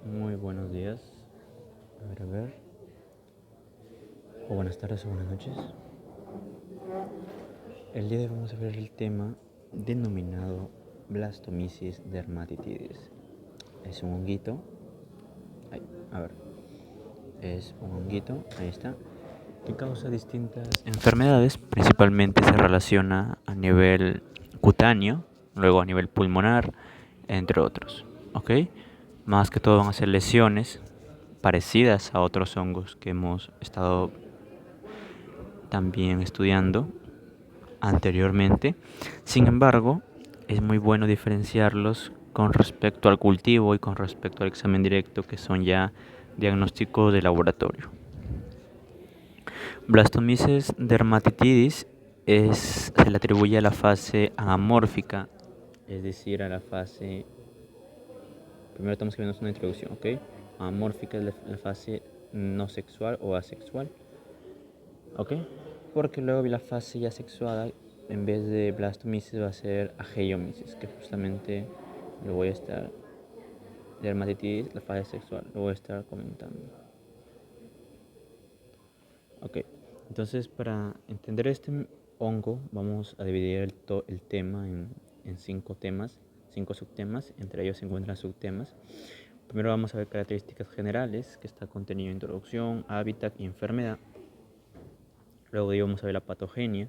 Muy buenos días, a ver, o buenas tardes o buenas noches. El día de hoy vamos a ver el tema denominado Blastomyces dermatitidis. Es un honguito, ay, a ver, es un honguito, ahí está, que causa distintas enfermedades. Principalmente se relaciona a nivel cutáneo, luego a nivel pulmonar, entre otros, ¿ok? Más que todo van a ser lesiones parecidas a otros hongos que hemos estado también estudiando anteriormente. Sin embargo, es muy bueno diferenciarlos con respecto al cultivo y con respecto al examen directo, que son ya diagnósticos de laboratorio. Blastomyces dermatitidis se le atribuye a la fase amórfica, es decir, a la fase. Primero estamos viendo una introducción, ¿ok? Amórfica es la fase no sexual o asexual, ¿ok? Porque luego la fase ya sexuada, en vez de blastomyces, va a ser ageiomisis, que justamente lo voy a estar, dermatitis, la fase sexual, lo voy a estar comentando. Ok, entonces para entender este hongo, vamos a dividir el tema en 5 temas, 5 subtemas, entre ellos se encuentran subtemas. Primero vamos a ver características generales, que está contenido en introducción, hábitat y enfermedad. Luego vamos a ver la patogenia,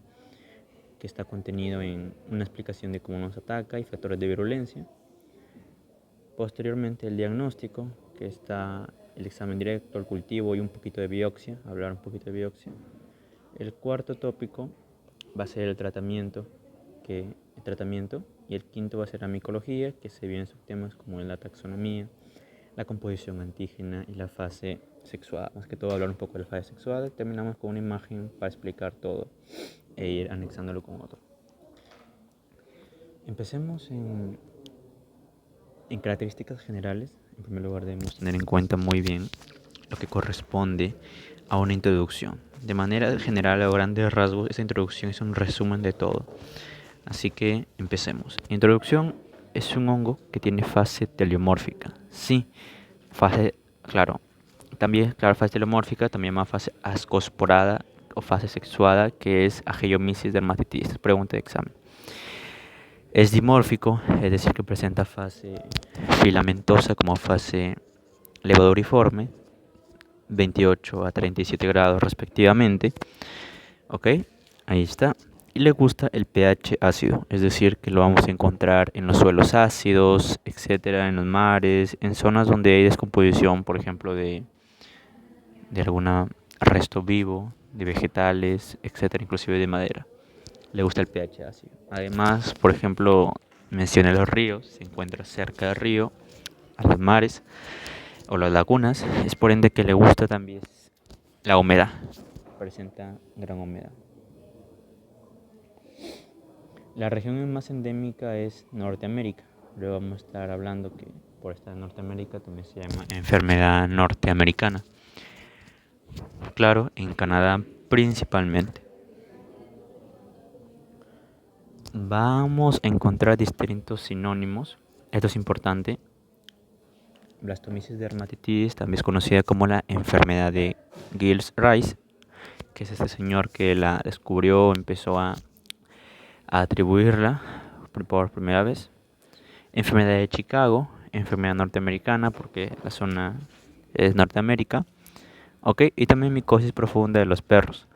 que está contenido en una explicación de cómo nos ataca y factores de virulencia. Posteriormente el diagnóstico, que está el examen directo, el cultivo y un poquito de biopsia, hablar un poquito de biopsia. El cuarto tópico va a ser el tratamiento, y el quinto va a ser la micología, que se vienen subtemas como la taxonomía, la composición antígena y la fase sexuada. Más que todo hablar un poco de la fase sexuada. Terminamos con una imagen para explicar todo e ir anexándolo con otro. Empecemos en características generales. En primer lugar, debemos tener en cuenta muy bien lo que corresponde a una introducción. De manera general, a grandes rasgos, esta introducción es un resumen de todo. Así que empecemos. Introducción: es un hongo que tiene fase teleomórfica. Sí, claro. También, claro, fase teleomórfica, también más fase ascosporada o fase sexuada, que es ageiomisis dermatitidis. Pregunta de examen. Es dimórfico, es decir, que presenta fase filamentosa como fase levaduriforme, 28 a 37 grados respectivamente. Ok, ahí está. Y le gusta el pH ácido, es decir, que lo vamos a encontrar en los suelos ácidos, etcétera, en los mares, en zonas donde hay descomposición, por ejemplo, de algún resto vivo, de vegetales, etcétera, inclusive de madera. Le gusta el pH ácido. Además, por ejemplo, mencioné los ríos, se encuentra cerca del río, a los mares o las lagunas, es por ende que le gusta también la humedad, presenta gran humedad. La región más endémica es Norteamérica. Luego vamos a estar hablando que por estar en Norteamérica también se llama enfermedad norteamericana. Claro, en Canadá principalmente. Vamos a encontrar distintos sinónimos. Esto es importante. Blastomyces dermatitidis también es conocida como la enfermedad de Giles-Rice, que es este señor que la descubrió, empezó a atribuirla por primera vez. Enfermedad de Chicago, enfermedad norteamericana, porque la zona es Norteamérica. Ok, y también micosis profunda de los perros.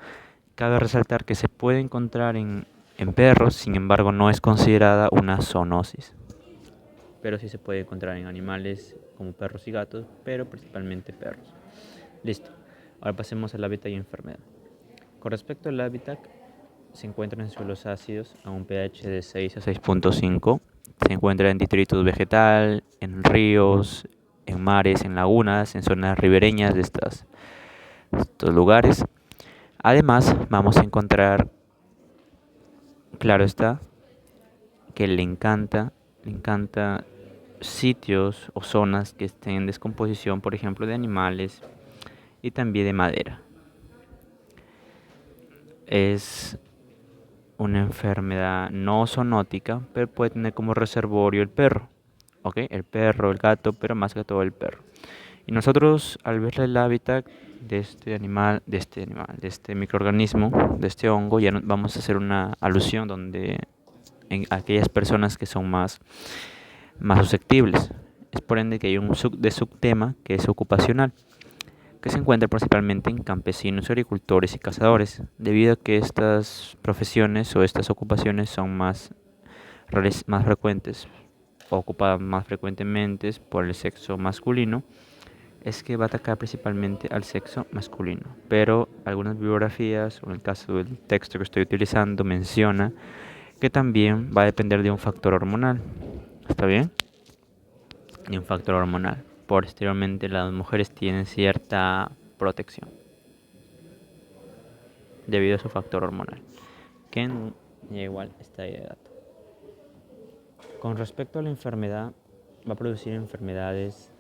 Cabe resaltar que se puede encontrar en perros, sin embargo no es considerada una zoonosis. Pero sí se puede encontrar en animales como perros y gatos, pero principalmente perros. Listo. Ahora pasemos al hábitat y enfermedad. Con respecto al hábitat, se encuentra en suelos ácidos a un pH de 6 a 6.5. Se encuentra en detritus vegetal, en ríos, en mares, en lagunas, en zonas ribereñas de estos lugares. Además, vamos a encontrar, claro está, que le encanta sitios o zonas que estén en descomposición, por ejemplo, de animales y también de madera. Es una enfermedad no zoonótica, pero puede tener como reservorio el perro. ¿ok? El perro, el gato, pero más que todo el perro. Y nosotros, al ver el hábitat de este animal, de este microorganismo, de este hongo, ya vamos a hacer una alusión donde en aquellas personas que son más susceptibles. Es por ende que hay un subtema que es ocupacional, que se encuentra principalmente en campesinos, agricultores y cazadores, debido a que estas profesiones o estas ocupaciones son más frecuentes, ocupadas más frecuentemente por el sexo masculino. Es que va a atacar principalmente al sexo masculino, pero algunas bibliografías, o en el caso del texto que estoy utilizando, menciona que también va a depender de un factor hormonal. ¿Está bien? De un factor hormonal. Posteriormente, las mujeres tienen cierta protección debido a su factor hormonal, que igual está ahí de dato. Con respecto a la enfermedad, va a producir enfermedades.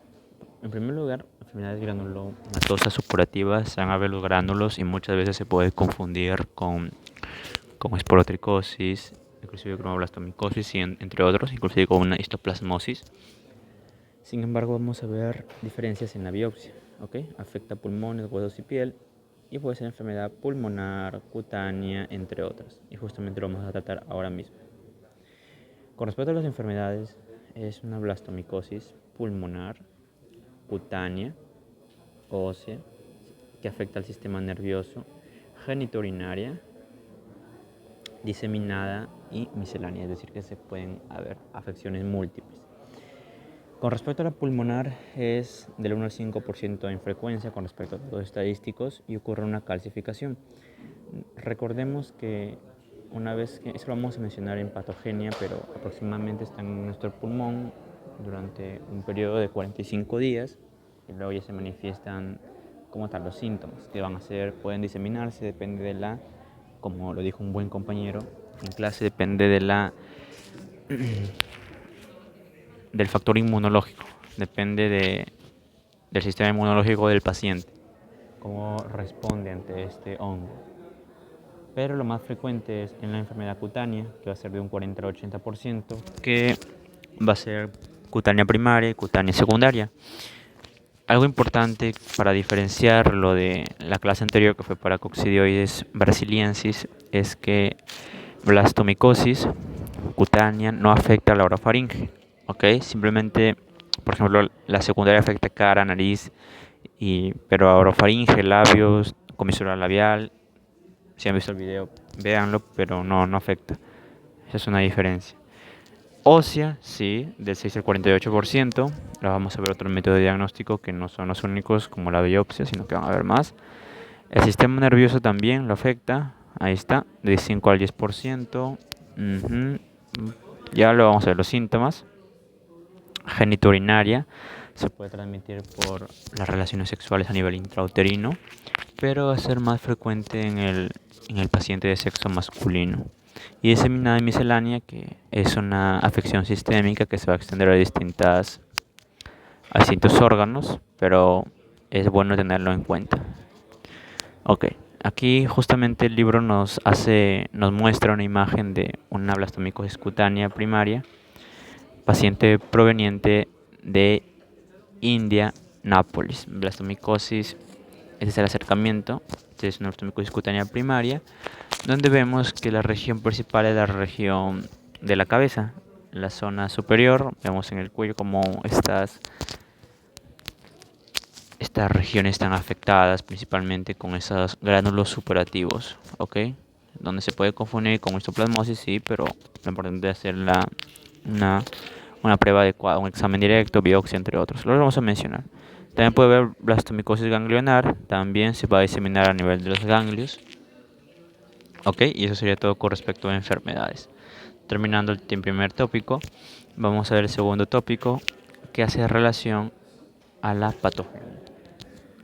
En primer lugar, enfermedades granulomatosas supurativas, se van a ver los gránulos y muchas veces se puede confundir con esporotricosis, inclusive con blastomicosis y entre otros, inclusive con una histoplasmosis. Sin embargo, vamos a ver diferencias en la biopsia, ¿ok? Afecta pulmones, huesos y piel y puede ser enfermedad pulmonar, cutánea, entre otras. Y justamente lo vamos a tratar ahora mismo. Con respecto a las enfermedades, es una blastomicosis pulmonar, cutánea, ósea, que afecta al sistema nervioso, genitourinaria, diseminada y miscelánea, es decir, que se pueden haber afecciones múltiples. Con respecto a la pulmonar, es del 1 al 5% en frecuencia con respecto a los estadísticos y ocurre una calcificación. Recordemos que una vez que, eso lo vamos a mencionar en patogenia, pero aproximadamente están en nuestro pulmón durante un periodo de 45 días y luego ya se manifiestan como tal los síntomas que van a ser, pueden diseminarse, depende de la, como lo dijo un buen compañero en clase, depende de la del factor inmunológico, depende del sistema inmunológico del paciente, cómo responde ante este hongo. Pero lo más frecuente es en la enfermedad cutánea, que va a ser de un 40 al 80%, que va a ser cutánea primaria y cutánea secundaria. Algo importante para diferenciar lo de la clase anterior, que fue para coccidioides brasiliensis, es que blastomicosis cutánea no afecta a la orofaringe, ¿ok? Simplemente, por ejemplo, la secundaria afecta cara, nariz, pero a orofaringe, labios, comisura labial. Si han visto el video, véanlo, pero no afecta. Esa es una diferencia. Ósea, sí, del 6 al 48%. Ahora vamos a ver otro método de diagnóstico que no son los únicos como la biopsia, sino que van a haber más. El sistema nervioso también lo afecta. Ahí está, de 5 al 10%. Ya lo vamos a ver los síntomas. Genitourinaria se puede transmitir por las relaciones sexuales a nivel intrauterino, pero va a ser más frecuente en el paciente de sexo masculino. Y diseminada y miscelánea, que es una afección sistémica que se va a extender a distintos órganos, pero es bueno tenerlo en cuenta. Ok, aquí justamente el libro nos muestra una imagen de una blastomicosis cutánea primaria, paciente proveniente de India, Nápoles. Blastomicosis, ese es el acercamiento, este es una blastomicosis cutánea primaria, donde vemos que la región principal es la región de la cabeza, la zona superior. Vemos en el cuello como estas regiones están afectadas principalmente con esos gránulos supurativos, ¿ok? Donde se puede confundir con histoplasmosis, sí, pero lo importante es hacer una prueba adecuada, un examen directo, biopsia, entre otros. Lo vamos a mencionar. También puede haber blastomicosis ganglionar, también se va a diseminar a nivel de los ganglios. Ok, y eso sería todo con respecto a enfermedades. Terminando el primer tópico, vamos a ver el segundo tópico, que hace relación a la patogenia.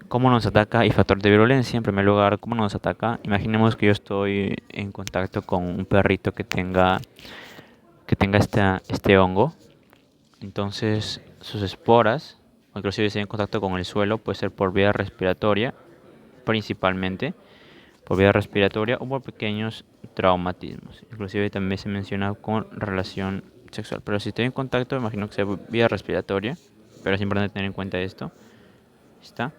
¿Cómo nos ataca y factor de virulencia? En primer lugar, ¿cómo nos ataca? Imaginemos que yo estoy en contacto con un perrito que tenga este hongo. Entonces, sus esporas, o inclusive si hay en contacto con el suelo, puede ser por vía respiratoria, principalmente por vía respiratoria o por pequeños traumatismos. Inclusive también se menciona con relación sexual. Pero si estoy en contacto, imagino que sea vía respiratoria. Pero es importante tener en cuenta esto. ¿Está?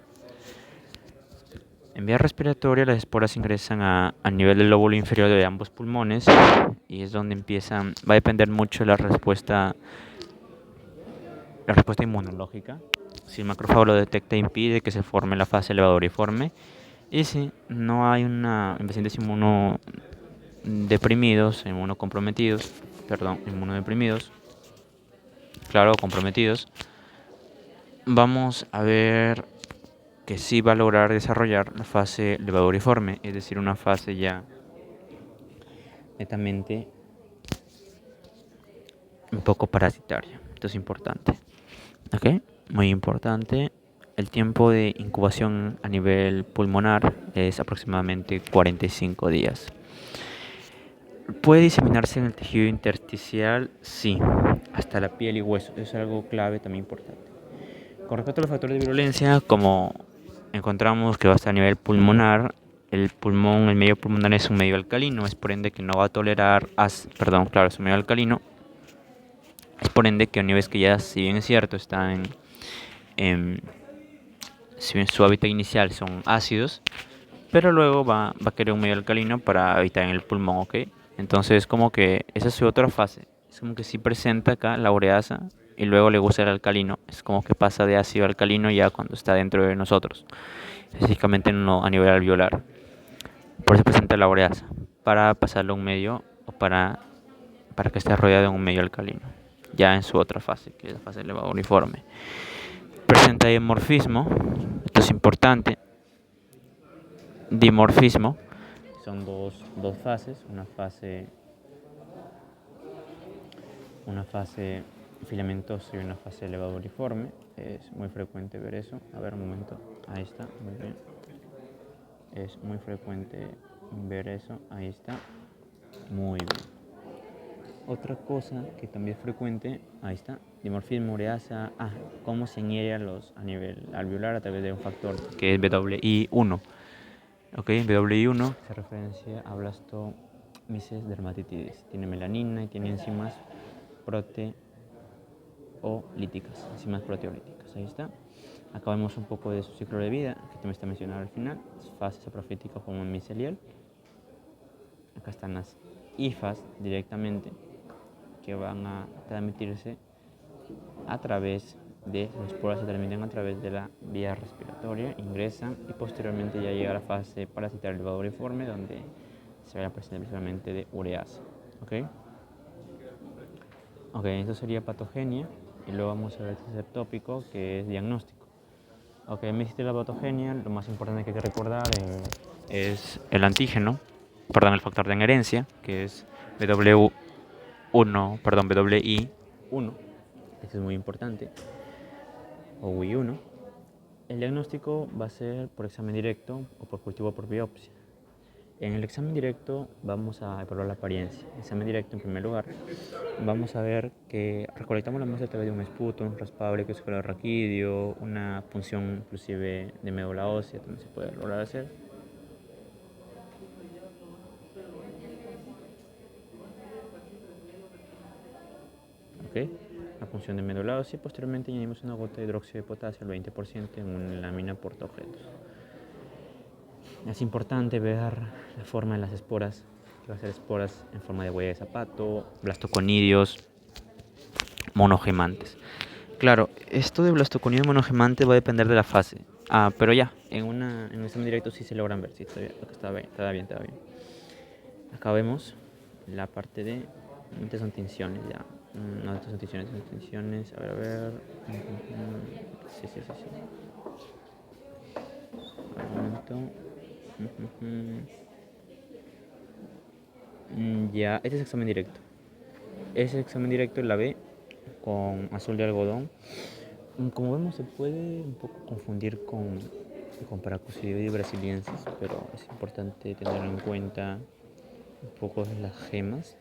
En vía respiratoria las esporas ingresan a nivel del lóbulo inferior de ambos pulmones y es donde empiezan, va a depender mucho de la respuesta inmunológica. Si el macrófago lo detecta impide que se forme la fase elevadoriforme y si no hay en pacientes inmunodeprimidos, claro, comprometidos, vamos a ver que sí va a lograr desarrollar la fase levadoriforme, es decir, una fase ya netamente un poco parasitaria. Esto es importante. ¿Ok? Muy importante. El tiempo de incubación a nivel pulmonar es aproximadamente 45 días. ¿Puede diseminarse en el tejido intersticial? Sí, hasta la piel y hueso. Eso es algo clave, también importante. Con respecto a los factores de virulencia, como encontramos que va a estar a nivel pulmonar, el medio pulmonar es un medio alcalino, es por ende que no va a tolerar, es un medio alcalino, es por ende que a niveles que ya, si bien es cierto, están si bien su hábitat inicial son ácidos, pero luego va a querer un medio alcalino para habitar en el pulmón, ¿ok? Entonces como que esa es su otra fase, es como que sí presenta acá la ureasa y luego le gusta el alcalino, es como que pasa de ácido a alcalino ya cuando está dentro de nosotros, específicamente no a nivel alveolar. Por eso presenta la ureasa, para pasarlo a un medio o para que esté rodeado de un medio alcalino, ya en su otra fase, que es la fase elevado uniforme. Presenta dimorfismo, esto es importante. Dimorfismo son dos fases, una fase filamentosa y una fase elevadoriforme. Es muy frecuente ver eso. A ver, un momento. Ahí está, muy bien. Es muy frecuente ver eso. Ahí está. Muy bien. Otra cosa que también es frecuente, ahí está, dimorfismo, ureasa, cómo se inhiere a nivel alveolar a través de un factor que es WI1. Ok, WI1 se referencia a Blastomyces dermatitidis. Tiene melanina y tiene enzimas proteolíticas. Ahí está. Acá vemos un poco de su ciclo de vida, que también está mencionado al final. Fase saprofítica como micelial. Acá están las hifas directamente, que van a transmitirse a través de las esporas, se transmiten a través de la vía respiratoria, ingresan y posteriormente ya llega a la fase parasitaria elevadoriforme, donde se ve la presencia principalmente de ureasa. Ok, esto sería patogenia y luego vamos a ver el tercer tópico, que es diagnóstico. Ok, me hiciste la patogenia, lo más importante que hay que recordar es el antígeno, el factor de adherencia, que es WI1, este es muy importante, o WI1. El diagnóstico va a ser por examen directo o por cultivo por biopsia. En el examen directo vamos a evaluar la apariencia. Examen directo, en primer lugar, vamos a ver que recolectamos la muestra a través de un esputo raspable, que es color raquídeo, una punción inclusive de médula ósea, también se puede lograr hacer. ¿Ok? La punción de médula ósea y posteriormente añadimos una gota de hidróxido de potasio al 20% en una lámina portaobjetos. Es importante ver la forma de las esporas, que va a ser esporas en forma de huella de zapato, blastoconidios, monogemantes. Claro, esto de blastoconidios monogemantes va a depender de la fase. Pero ya, en un examen directo sí se logran ver, sí, está bien. Acá vemos la parte de, estas son tinciones ya. No, estas son tinciones, a ver. Sí. Un momento. Ya, este es examen directo. Ese examen directo la B con azul de algodón. Como vemos se puede un poco confundir con Paracosididae brasiliensis, pero es importante tener en cuenta un poco de las gemas,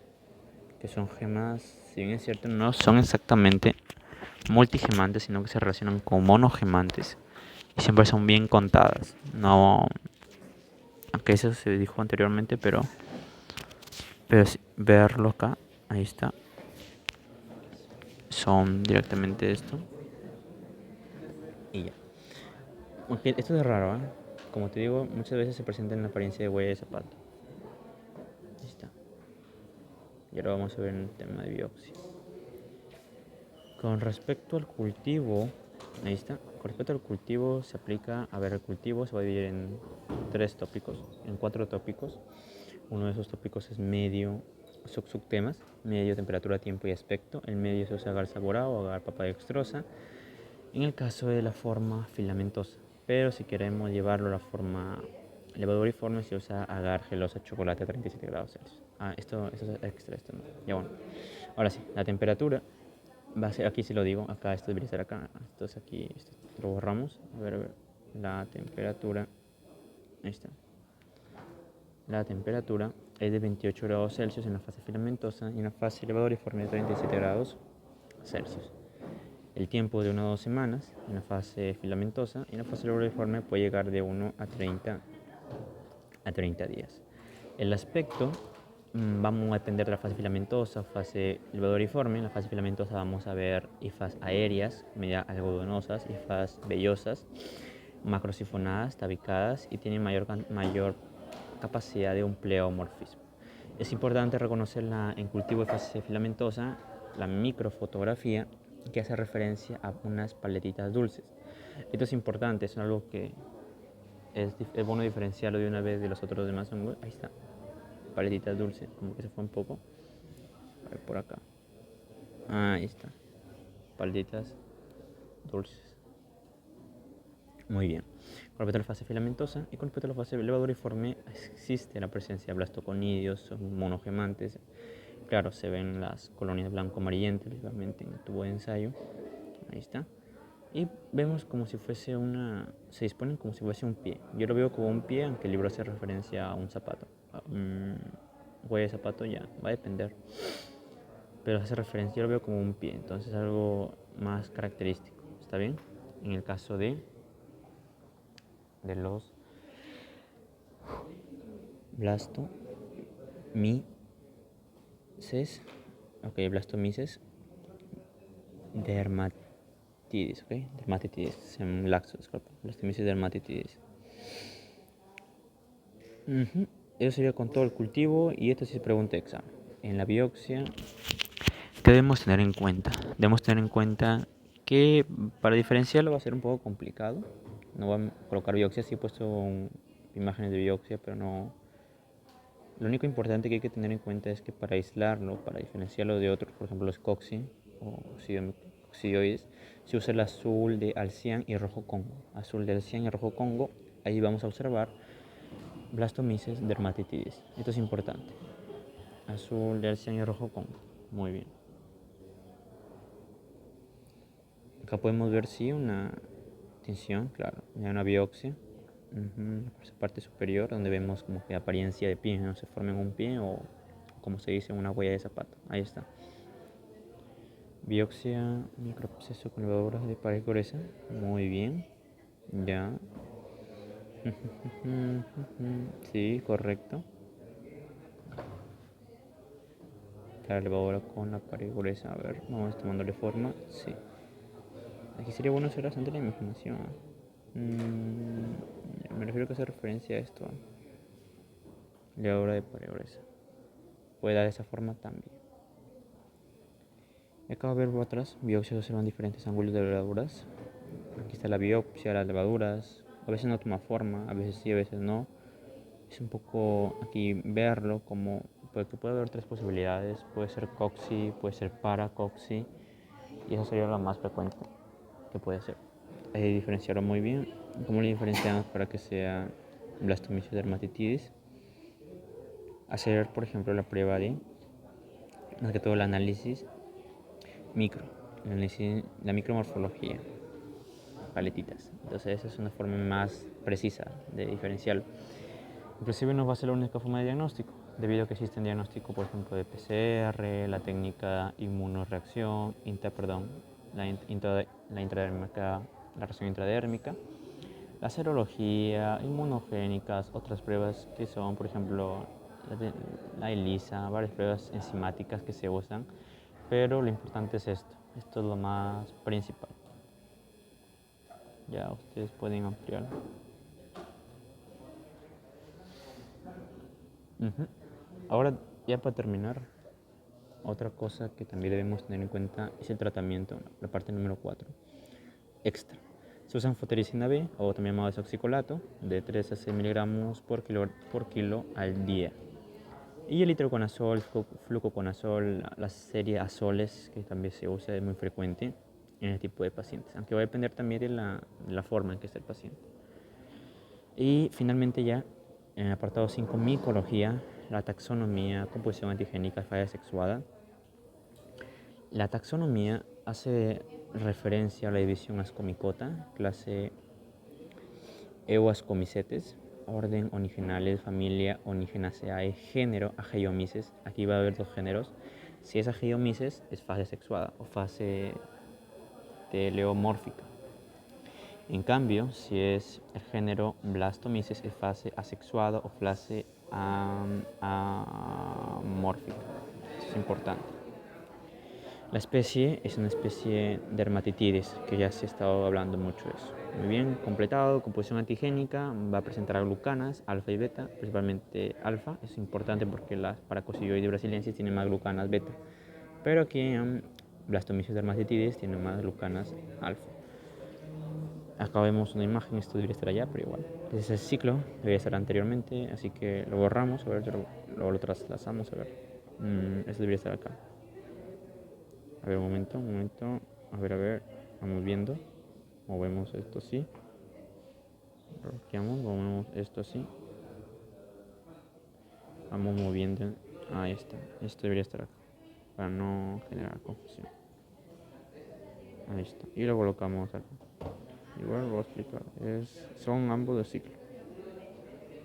que son gemas, si bien es cierto, no son exactamente multigemantes, sino que se relacionan con monogemantes y siempre son bien contadas. No, aunque eso se dijo anteriormente, pero sí, verlo acá, ahí está. son directamente esto. Y ya. Aunque esto es raro, ¿eh? Como te digo, muchas veces se presenta en la apariencia de huella de zapato. Ahí está. Y ahora vamos a ver el tema de biopsia. Con respecto al cultivo, ahí está. Con respecto al cultivo se aplica, a ver, el cultivo se va a dividir en 4 tópicos. Uno de esos tópicos es medio, subtemas, medio, temperatura, tiempo y aspecto. El medio se usa agar saborado o agar papa dextrosa. En el caso de la forma filamentosa, pero si queremos llevarlo a la forma levaduriforme se usa agar gelosa chocolate a 37 grados Celsius. Esto es extra, esto no. Ya bueno. Ahora sí, la temperatura va a ser, aquí sí lo digo, acá esto debería estar acá, esto es aquí, esto lo borramos. A ver, la temperatura, ahí está. La temperatura es de 28 grados Celsius en la fase filamentosa y en la fase levaduriforme de 37 grados Celsius. El tiempo de 1 a 2 semanas en la fase filamentosa y en la fase levaduriforme puede llegar de 1 a 30 días. El aspecto vamos a depender de la fase filamentosa, fase levaduriforme. En la fase filamentosa vamos a ver hifas aéreas, media algodonosas, hifas vellosas, macrosifonadas, tabicadas y tienen mayor capacidad de un pleomorfismo. Es importante reconocer en cultivo de fase filamentosa la microfotografía que hace referencia a unas paletitas dulces. Esto es importante, es algo que es bueno diferenciarlo de una vez de los otros demás hongos. Ahí está, paletitas dulces, como que se fue un poco. A ver, por acá. Ahí está, paletitas dulces. Muy bien. Con respecto a la fase filamentosa y con respecto a la fase levaduriforme existe la presencia de blastoconidios, monogemantes. Claro, se ven las colonias blanco-amarillentas realmente en el tubo de ensayo. Ahí está. Y vemos como si fuese se disponen como si fuese un pie. Yo lo veo como un pie, aunque el libro hace referencia a un zapato. Huella de zapato ya, va a depender. Pero hace referencia, yo lo veo como un pie, entonces algo más característico. ¿Está bien? En el caso de los blastomices, ok, blastomices dermatidis, ok, dermatitidis, en laxo, disculpa, blastomices dermatitidis. Eso sería con todo el cultivo y esto sí se pregunta de examen. En la biopsia, ¿qué debemos tener en cuenta? Debemos tener en cuenta que para diferenciarlo va a ser un poco complicado. No voy a colocar biopsia, sí he puesto imágenes de biopsia, pero no. Lo único importante que hay que tener en cuenta es que para aislarlo, para diferenciarlo de otros, por ejemplo los cocci o coccidioides, se usa el azul de alcián y rojo congo. Azul de alcián y rojo congo, ahí vamos a observar blastomices dermatitidis. Esto es importante. Azul de alcián y rojo congo. Muy bien. Acá podemos ver sí una tinción, claro, ya una biopsia. Esa parte superior donde vemos como que apariencia de pie, no se forma en un pie o como se dice una huella de zapato. Ahí está. Biopsia microproceso con levaduras de pared gruesa. Muy bien. Ya. Sí, correcto. La levadura con la pared gruesa. A ver, vamos tomándole forma. Sí. Aquí sería bueno hacer bastante la imaginación. Me refiero a que hace referencia a esto. Levadura de pared gruesa. Puede dar esa forma también. Y acá va a ver otras biopsias, se observan diferentes ángulos de levaduras. Aquí está la biopsia, las levaduras. A veces no toma forma, a veces sí, a veces no. Es un poco aquí verlo como porque puede haber 3 posibilidades. Puede ser cocci, puede ser paracocci. Y esa sería la más frecuente que puede ser. Hay que diferenciarlo muy bien. ¿Cómo le diferenciamos para que sea blastomisis dermatitidis? Hacer, por ejemplo, la prueba de, más que todo, el análisis la micromorfología, paletitas. Entonces esa es una forma más precisa de diferenciarlo. Inclusive no va a ser la única forma de diagnóstico, debido a que existen diagnósticos, por ejemplo, de PCR, la técnica inmunoreacción, la intradérmica, la reacción intradérmica, la serología, inmunogénicas, otras pruebas que son, por ejemplo, la ELISA, varias pruebas enzimáticas que se usan, pero lo importante es esto, Esto es lo más principal. Ya ustedes pueden ampliar. Ahora, ya para terminar, otra cosa que también debemos tener en cuenta es el tratamiento, la parte número 4, extra. Se usa anfotericina B, o también llamado desoxicolato, de 3 a 6 miligramos por kilo al día. Y el itraconazol, fluconazol, la serie azoles, que también se usa, es muy frecuente en este tipo de pacientes, aunque va a depender también de la forma en que está el paciente. Y finalmente ya, en el apartado 5, micología, la taxonomía, composición antigénica, falla sexuada. La taxonomía hace referencia a la división Ascomycota, clase Euascomicetes, orden Onigenales, familia Oniginaceae, género Ageiomices. Aquí va a haber dos géneros. Si es Ageiomices, es fase sexuada o fase teleomórfica. En cambio, si es el género Blastomices, es fase asexuada o fase amórfica. Eso es importante. La especie es una especie de dermatitidis, que ya se ha estado hablando mucho de eso. Muy bien, completado, composición antigénica, va a presentar glucanas, alfa y beta, principalmente alfa. Es importante porque las paracoccidioides brasilienses tienen más glucanas beta. Pero aquí en Blastomyces dermatitidis tiene más glucanas alfa. Acá vemos una imagen, esto debería estar allá, pero igual. Ese es el ciclo, debería estar anteriormente, así que lo borramos, a ver, luego lo trasladamos, a ver. Esto debería estar acá. A ver, un momento. A ver, vamos viendo. Movemos esto así. Bloqueamos, movemos esto así. Vamos moviendo. Ahí está. Esto debería estar acá, para no generar confusión. Ahí está. Y lo colocamos acá. Igual lo voy a explicar. Son ambos de ciclo.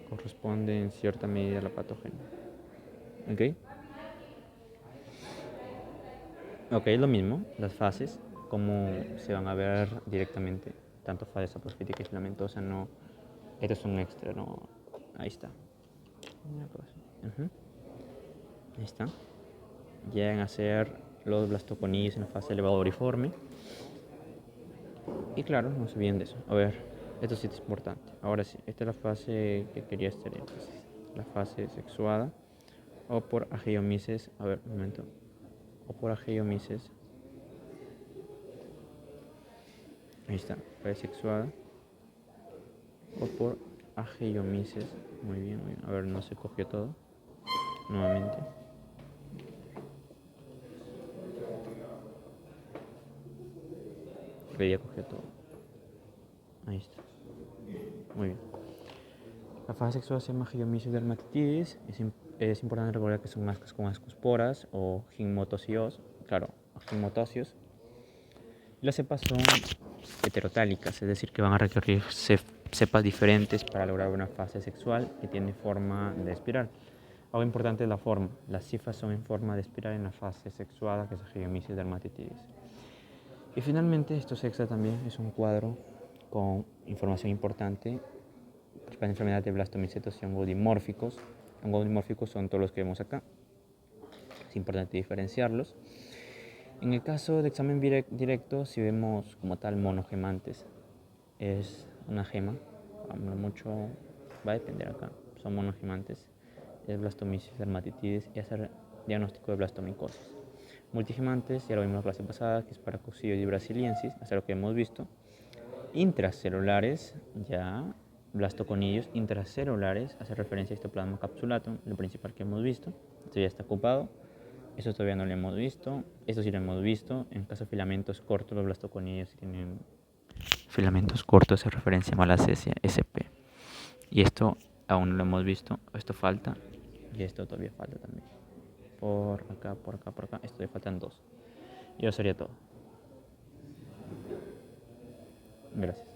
Corresponde en cierta medida a la patogenia. ¿Ok? Ok, lo mismo, las fases, como se van a ver directamente, tanto fase saprofítica y filamentosa, no, esto es un extra, no, ahí está. Ahí está. Llegan a ser los blastoconillos en la fase elevadoriforme. Y claro, no se olviden de eso. A ver, esto sí es importante. Ahora sí, esta es la fase que quería estar entonces. La fase sexuada o por ageiomices. A ver, un momento. O por ageiomices. Ahí está, fase sexuada o por ageiomices. Muy bien, muy bien. A ver, no se cogió todo. Nuevamente. Ya cogió todo. Ahí está. Muy bien. La fase sexual se llama ageiomices dermatitidis. Es importante recordar que son ascos con ascosporas o gimnotocios. Claro, gimnotocios. Las cepas son heterotálicas, es decir, que van a requerir cepas diferentes para lograr una fase sexual que tiene forma de espiral. Algo importante es la forma. Las cifras son en forma de espiral en la fase sexuada, que es ageiomices dermatitidis. Y finalmente, esto sexta también es un cuadro con información importante para la enfermedad de blastomicetos y ongodimórficos. Ongodimórficos son todos los que vemos acá. Es importante diferenciarlos. En el caso de examen directo, si vemos como tal monogemantes, es una gema, mucho va a depender acá, son monogemantes, es blastomisis dermatitidis y hacer diagnóstico de blastomicosis. Multigemantes, ya lo vimos la clase pasada, que es paracoccidioides brasiliensis, hasta lo que hemos visto. Intracelulares, ya blastoconillos intracelulares, hace referencia a histoplasma capsulatum, lo principal que hemos visto, esto ya está ocupado. Eso todavía no lo hemos visto. Eso sí lo hemos visto. En caso de filamentos cortos, los blastoconillos tienen filamentos cortos, en referencia a malacesia SP. Y esto aún no lo hemos visto. Esto falta. Y esto todavía falta también. Por acá. Esto todavía faltan dos. Y eso sería todo. Gracias.